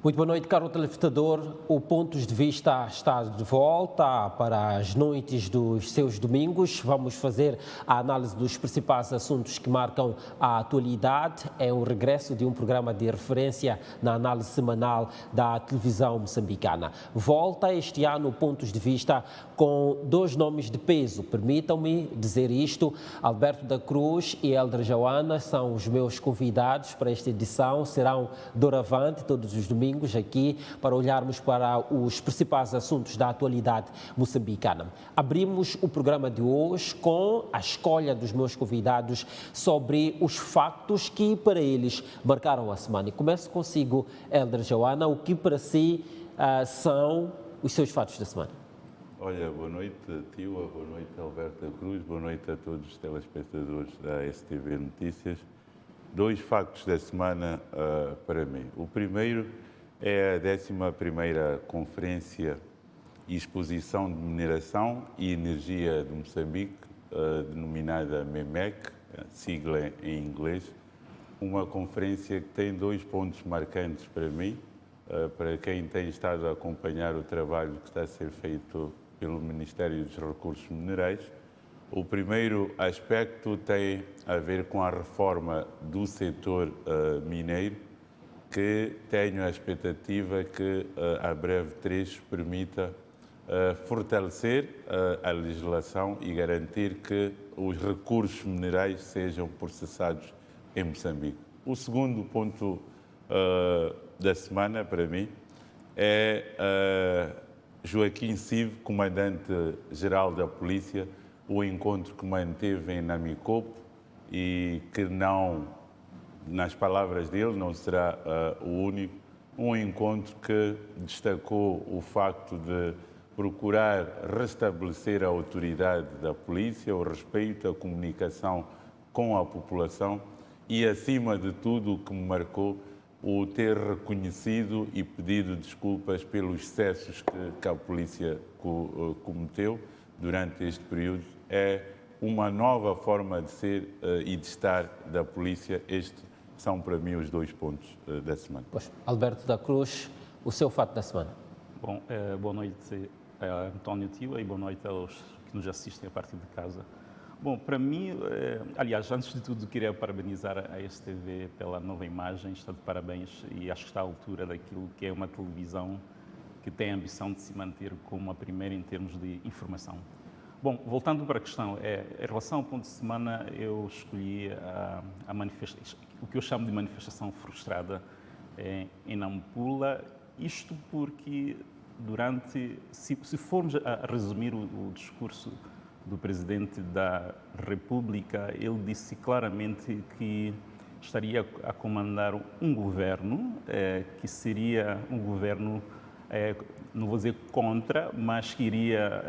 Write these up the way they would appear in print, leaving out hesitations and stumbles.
Muito boa noite, caro telespectador. O Pontos de Vista está de volta para as noites dos seus domingos. Vamos fazer a análise dos principais assuntos que marcam a atualidade. É o regresso de um programa de referência na análise semanal da televisão moçambicana. Volta este ano o Pontos de Vista com dois nomes de peso. Permitam-me dizer isto: Alberto da Cruz e Helder Joana são os meus convidados para esta edição. Serão doravante todos os domingos aqui para olharmos para os principais assuntos da atualidade moçambicana. Abrimos o programa de hoje com a escolha dos meus convidados sobre os factos que para eles marcaram a semana. E começo consigo, Helder Joana, o que para si são os seus fatos da semana? Olha, boa noite, Tiwa, boa noite, Alberto da Cruz, boa noite a todos os telespectadores da STV Notícias. Dois factos da semana para mim. O primeiro é a 11ª Conferência e Exposição de Mineração e Energia de Moçambique, denominada MEMEC, sigla em inglês. Uma conferência que tem dois pontos marcantes para mim, para quem tem estado a acompanhar o trabalho que está a ser feito pelo Ministério dos Recursos Minerais. O primeiro aspecto tem a ver com a reforma do setor mineiro, que tenho a expectativa que a breve trecho permita fortalecer a legislação e garantir que os recursos minerais sejam processados em Moçambique. O segundo ponto da semana, para mim, é Joaquim Sive, comandante-geral da Polícia, o encontro que manteve em Namicopo e que não, nas palavras dele, não será o único, um encontro que destacou o facto de procurar restabelecer a autoridade da polícia, o respeito, a comunicação com a população e, acima de tudo, o que me marcou, o ter reconhecido e pedido desculpas pelos excessos que a polícia cometeu durante este período. É uma nova forma de ser e de estar da polícia. Estes são, para mim, os dois pontos da semana. Pois, Alberto da Cruz, o seu fato da semana. Bom, boa noite a António Tiwa e boa noite aos que nos assistem a partir de casa. Bom, para mim, aliás, antes de tudo, queria parabenizar a STV pela nova imagem, está de parabéns e acho que está à altura daquilo que é uma televisão que tem a ambição de se manter como a primeira em termos de informação. Bom, voltando para a questão, em relação ao ponto de semana, eu escolhi o que eu chamo de manifestação frustrada em Nampula, isto porque se formos a resumir o discurso do Presidente da República, ele disse claramente que estaria a comandar um governo que seria um governo, não vou dizer contra, mas que iria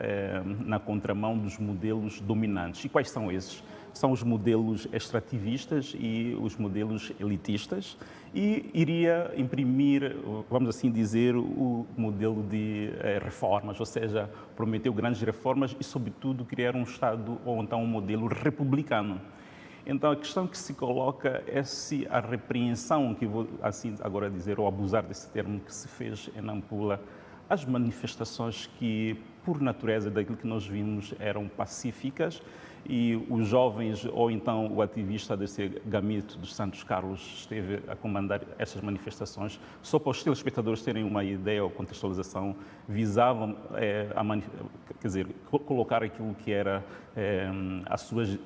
na contramão dos modelos dominantes. E quais são esses? São os modelos extrativistas e os modelos elitistas, e iria imprimir, vamos assim dizer, o modelo de reformas, ou seja, prometeu grandes reformas e, sobretudo, criar um Estado ou então um modelo republicano. Então, a questão que se coloca é se a repreensão, que vou assim agora dizer, ou abusar desse termo, que se fez em Nampula, as manifestações que, por natureza daquilo que nós vimos, eram pacíficas, e os jovens, ou então o ativista desse Gamito dos Santos Carlos esteve a comandar essas manifestações, só para os telespectadores terem uma ideia ou contextualização, visavam colocar aquilo que era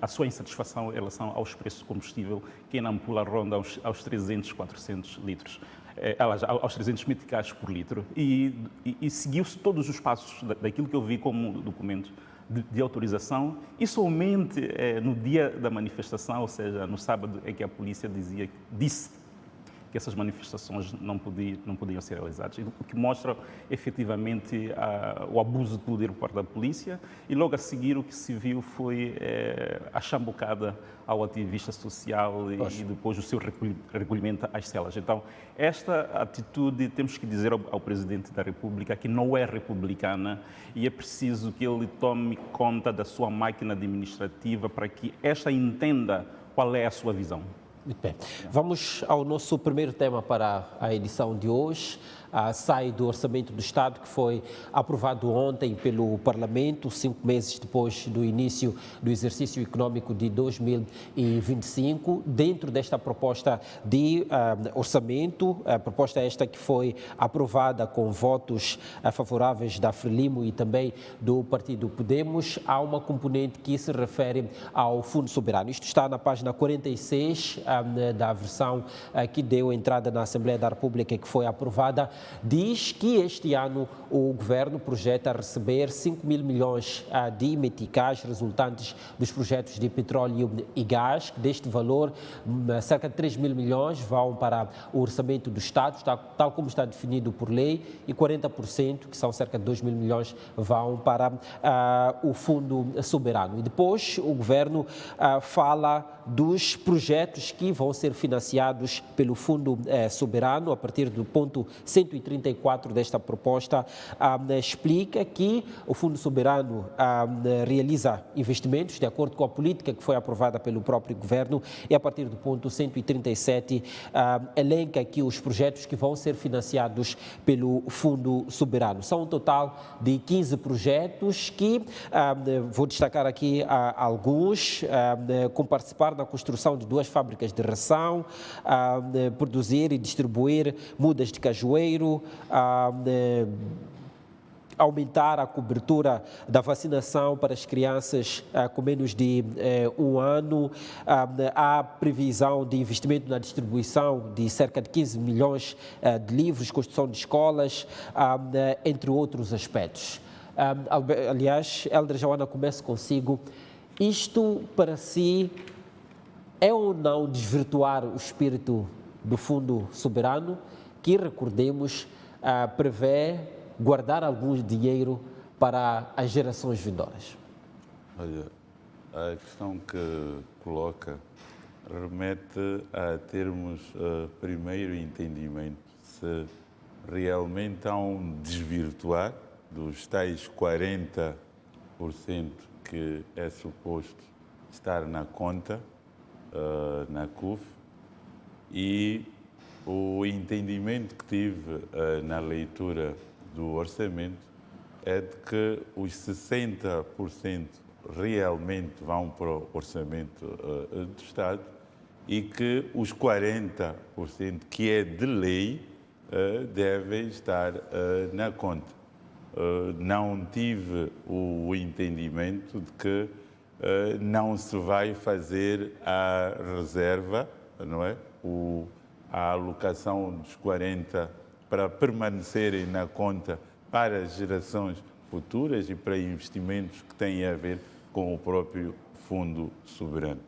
a sua insatisfação em relação aos preços de combustível, que em Nampula ronda aos 300, 400 litros. Aos 300 meticais por litro, e seguiu-se todos os passos daquilo que eu vi como documento de autorização, e somente no dia da manifestação, ou seja, no sábado, é que a polícia disse que essas manifestações não podiam ser realizadas, o que mostra efetivamente o abuso de poder por parte da polícia, e logo a seguir o que se viu foi a chambucada ao ativista social e depois o seu recolhimento às celas. Então, esta atitude, temos que dizer ao Presidente da República que não é republicana, e é preciso que ele tome conta da sua máquina administrativa para que esta entenda qual é a sua visão. Muito bem. Vamos ao nosso primeiro tema para a edição de hoje. Sai do Orçamento do Estado, que foi aprovado ontem pelo Parlamento, 5 meses depois do início do exercício econômico de 2025. Dentro desta proposta de orçamento, a proposta esta que foi aprovada com votos favoráveis da Frelimo e também do Partido Podemos, há uma componente que se refere ao Fundo Soberano. Isto está na página 46 da versão que deu entrada na Assembleia da República, que foi aprovada. Diz que este ano o governo projeta receber 5 mil milhões de meticais resultantes dos projetos de petróleo e gás. Deste valor, cerca de 3 mil milhões vão para o orçamento do Estado, tal como está definido por lei, e 40%, que são cerca de 2 mil milhões, vão para o Fundo Soberano. E depois o governo fala dos projetos que vão ser financiados pelo Fundo Soberano, a partir do ponto 134 desta proposta, explica que o Fundo Soberano realiza investimentos de acordo com a política que foi aprovada pelo próprio governo, e a partir do ponto 137 elenca aqui os projetos que vão ser financiados pelo Fundo Soberano. São um total de 15 projetos que vou destacar aqui alguns, com participar na construção de 2 fábricas de ração, produzir e distribuir mudas de cajueiro, aumentar a cobertura da vacinação para as crianças com menos de 1 ano, há previsão de investimento na distribuição de cerca de 15 milhões de livros, construção de escolas, entre outros aspectos. Aliás, Hélder Joana, começo consigo. Isto, para si, é ou não desvirtuar o espírito do Fundo Soberano, que, recordemos, prevê guardar algum dinheiro para as gerações vindouras? Olha, a questão que coloca remete a termos primeiro entendimento se realmente há um desvirtuar dos tais 40% que é suposto estar na conta, na CUF, e o entendimento que tive na leitura do orçamento é de que os 60% realmente vão para o orçamento do Estado e que os 40% que é de lei devem estar na conta. Não tive o entendimento de que não se vai fazer a reserva, não é? A alocação dos 40 para permanecerem na conta para as gerações futuras e para investimentos que têm a ver com o próprio Fundo Soberano.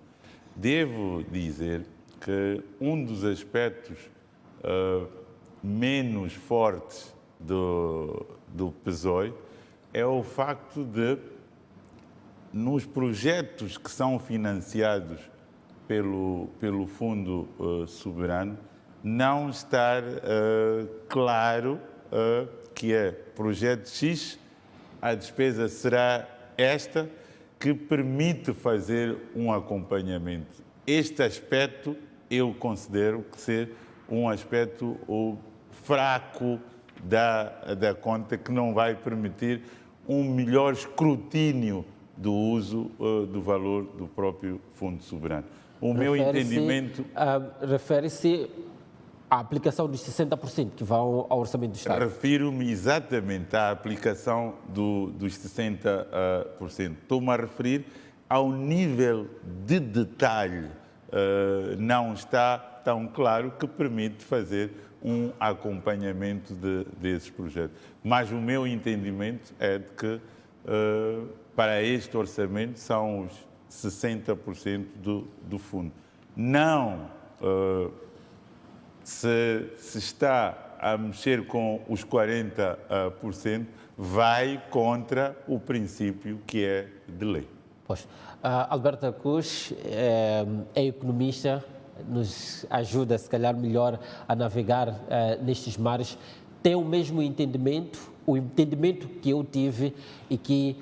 Devo dizer que um dos aspectos menos fortes do PSOE é o facto de, nos projetos que são financiados pelo Fundo Soberano, não estar claro que é projeto X, a despesa será esta, que permite fazer um acompanhamento. Este aspecto eu considero que ser um aspecto fraco da conta, que não vai permitir um melhor escrutínio do uso do valor do próprio Fundo Soberano. O meu entendimento... Refere-se à aplicação dos 60% que vão ao Orçamento do Estado. Refiro-me exatamente à aplicação dos 60%. Estou-me a referir ao nível de detalhe. Não está tão claro que permite fazer um acompanhamento desses projetos. Mas o meu entendimento é de que para este orçamento são os 60% do fundo. Não se está a mexer com os 40%, vai contra o princípio que é de lei. Pois. Alberto Cruz é economista, nos ajuda, se calhar, melhor a navegar nestes mares. Tem o mesmo entendimento, o entendimento que eu tive e que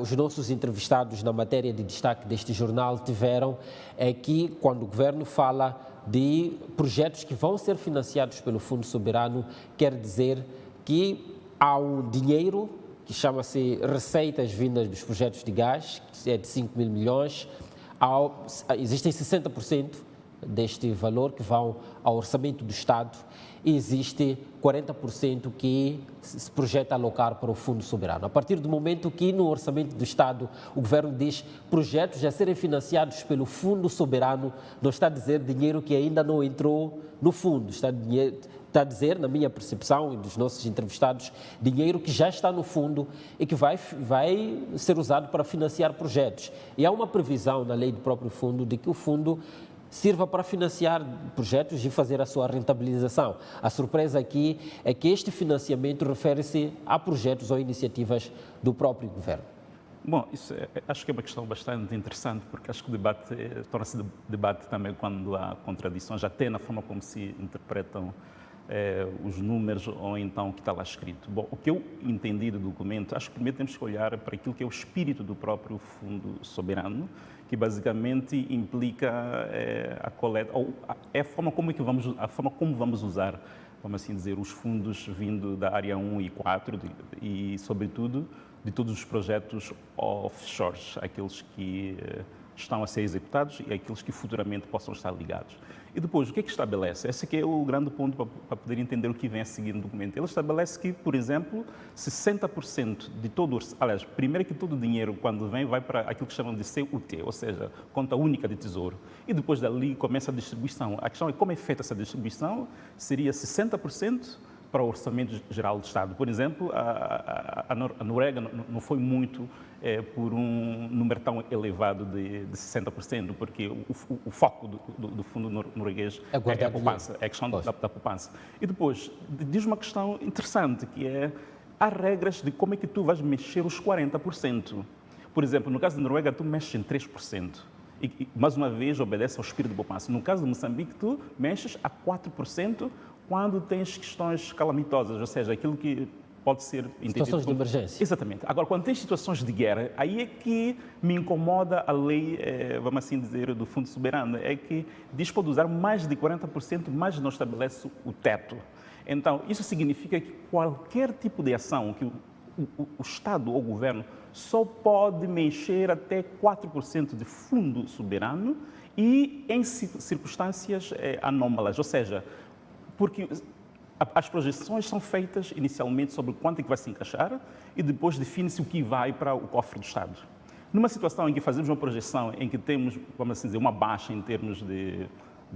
os nossos entrevistados na matéria de destaque deste jornal tiveram, é que quando o governo fala de projetos que vão ser financiados pelo Fundo Soberano, quer dizer que há um dinheiro que chama-se receitas vindas dos projetos de gás, que é de 5 mil milhões, existem 60% deste valor que vão ao orçamento do Estado e existe 40% que se projeta alocar para o Fundo Soberano. A partir do momento que no orçamento do Estado o Governo diz projetos a serem financiados pelo Fundo Soberano, não está a dizer dinheiro que ainda não entrou no fundo, está a dizer, na minha percepção e dos nossos entrevistados, dinheiro que já está no fundo e que vai ser usado para financiar projetos. E há uma previsão na lei do próprio fundo de que o fundo sirva para financiar projetos e fazer a sua rentabilização. A surpresa aqui é que este financiamento refere-se a projetos ou iniciativas do próprio governo. Bom, acho que é uma questão bastante interessante, porque acho que o debate torna-se debate também quando há contradições, até na forma como se interpretam os números ou então o que está lá escrito. Bom, o que eu entendi do documento, acho que primeiro temos que olhar para aquilo que é o espírito do próprio Fundo Soberano, que basicamente implica a coleta, ou a forma como vamos usar, vamos assim dizer, os fundos vindo da área 1 e 4 e, sobretudo, de todos os projetos offshores, aqueles que estão a ser executados e aqueles que futuramente possam estar ligados. E depois, o que é que estabelece? Esse aqui é o grande ponto para poder entender o que vem a seguir no documento. Ele estabelece que, por exemplo, 60% de todo, aliás, primeiro que todo o dinheiro, quando vem, vai para aquilo que chamam de CUT, ou seja, conta única de tesouro. E depois dali começa a distribuição. A questão é como é feita essa distribuição. Seria 60% para o Orçamento Geral do Estado. Por exemplo, a Noruega não foi muito por um número tão elevado de 60%, porque o foco do fundo norueguês é a poupança, é a questão da poupança. E depois, diz uma questão interessante, que é, há regras de como é que tu vais mexer os 40%. Por exemplo, no caso da Noruega, tu mexes em 3%. E, mais uma vez, obedece ao espírito de poupança. No caso de Moçambique, tu mexes a 4%, quando tens questões calamitosas, ou seja, aquilo que pode ser entendido situações de emergência. Exatamente. Agora, quando tens situações de guerra, aí é que me incomoda a lei, vamos assim dizer, do Fundo Soberano, é que diz que pode usar mais de 40%, mas não estabelece o teto. Então, isso significa que qualquer tipo de ação que o Estado ou o Governo só pode mexer até 4% de fundo soberano e em circunstâncias anómalas, ou seja, porque as projeções são feitas inicialmente sobre quanto é que vai se encaixar e depois define-se o que vai para o cofre do Estado. Numa situação em que fazemos uma projeção em que temos, vamos assim dizer, uma baixa em termos de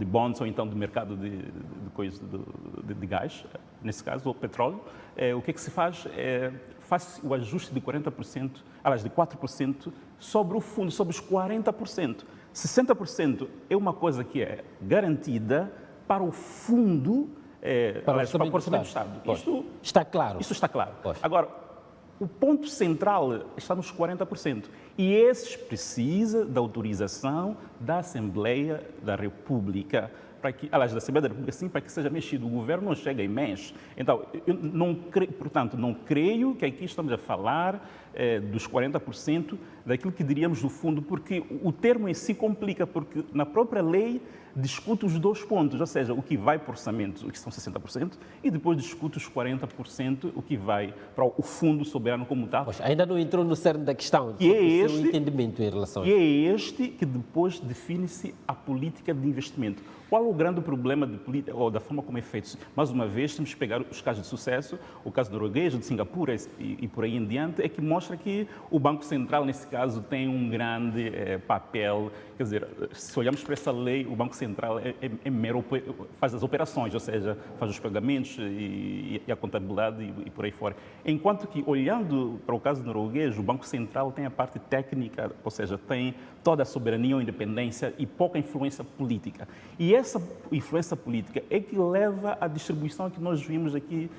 bonds ou então do mercado de gás, nesse caso, ou petróleo, o que é que se faz? Faz o ajuste de 40%, aliás, de 4% sobre o fundo, sobre os 40%. 60% é uma coisa que é garantida para o fundo, para o orçamento do Estado. Isto está claro. Isso está claro. Pois. Agora, o ponto central está nos 40%. E esses precisa da autorização da Assembleia da República, aliás, da Assembleia da República, sim, para que seja mexido. O governo não chega e mexe. Então, portanto, não creio que aqui estamos a falar dos 40% daquilo que diríamos do fundo, porque o termo em si complica, porque na própria lei discute os dois pontos, ou seja, o que vai para o orçamento, que são 60%, e depois discute os 40%, o que vai para o fundo soberano como tal. Pois, ainda não entrou no cerne da questão, e é o seu entendimento em relação a isso. E é este que depois define-se a política de investimento. Qual o grande problema ou da forma como é feito? Mais uma vez, temos que pegar os casos de sucesso, o caso norueguês, de Singapura e por aí em diante, é que mostra que o Banco Central, nesse caso, tem um grande papel. Quer dizer, se olharmos para essa lei, o Banco Central faz as operações, ou seja, faz os pagamentos e a contabilidade e por aí fora. Enquanto que, olhando para o caso norueguês, o Banco Central tem a parte técnica, ou seja, tem toda a soberania ou independência e pouca influência política. E essa influência política é que leva à distribuição que nós vimos aqui